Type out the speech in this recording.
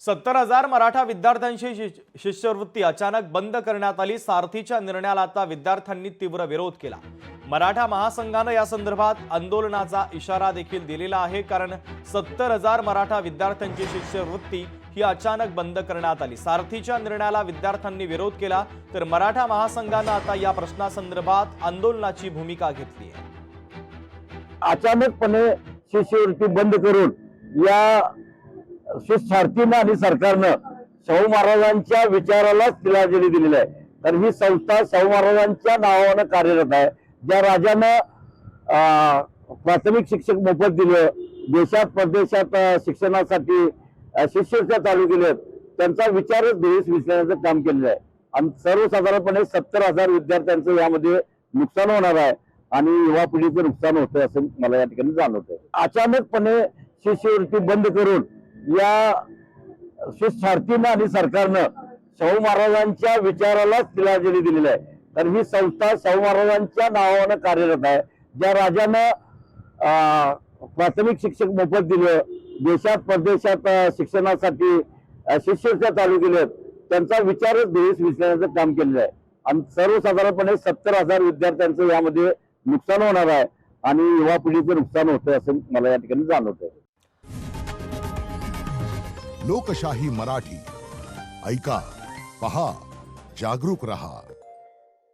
70,000 मराठा विद्यार्थ्यांची शिष्यवृत्ती अचानक बंद करण्यात आली। सारथीच्या निर्णयाला आता विद्यार्थ्यांनी तीव्र विरोध केला। मराठा महासंघाने या संदर्भात आंदोलनाचा इशारा देखील दिलेला आहे, कारण 70,000 मराठा विद्यार्थ्यांची शिष्यवृत्ती ही अचानक बंद करण्यात आली। सारथीच्या निर्णयाला विद्यार्थ्यांनी विरोध केला, तर मराठा महासंघाने आता या प्रश्नासंदर्भात आंदोलनाची भूमिका घेतली आहे। अचानकपणे शिष्यवृत्ती बंद करून या सारथीनं आणि सरकारनं शाहू महाराजांच्या विचारालाच तिलांजली दिलेली आहे। तर ही संस्था शाहू महाराजांच्या नावाने कार्यरत आहे। ज्या राजानं प्राथमिक शिक्षक मोफत दिले, देशात परदेशात शिक्षणासाठी शिष्यवृत्त्या चालू केल्या, त्यांचा विचारच देश विसरण्याचं काम केलेलं आहे। आणि सर्वसाधारणपणे 70,000 विद्यार्थ्यांचं यामध्ये नुकसान होणार आहे आणि युवा पिढीचं नुकसान होतं असं मला या ठिकाणी जाणवतंय। अचानकपणे शिष्यवृत्ती बंद करून या सारथीनं आणि सरकारनं शाहू महाराजांच्या विचारालाच तिलांजली दिलेली आहे। तर ही संस्था शाहू महाराजांच्या नावाने कार्यरत आहे। ज्या राजानं प्राथमिक शिक्षक मोफत दिले, देशात परदेशात शिक्षणासाठी शिष्यवृत्त्या चालू केल्या, त्यांचा विचारच देश विसरण्याचं काम केलेलं आहे। आणि सर्वसाधारणपणे 70,000 विद्यार्थ्यांचं यामध्ये नुकसान होणार आहे आणि युवा पिढीचं नुकसान होतं असं मला या ठिकाणी जाणवतंय। लोकशाही मराठी ऐका, पहा, जागरूक रहा।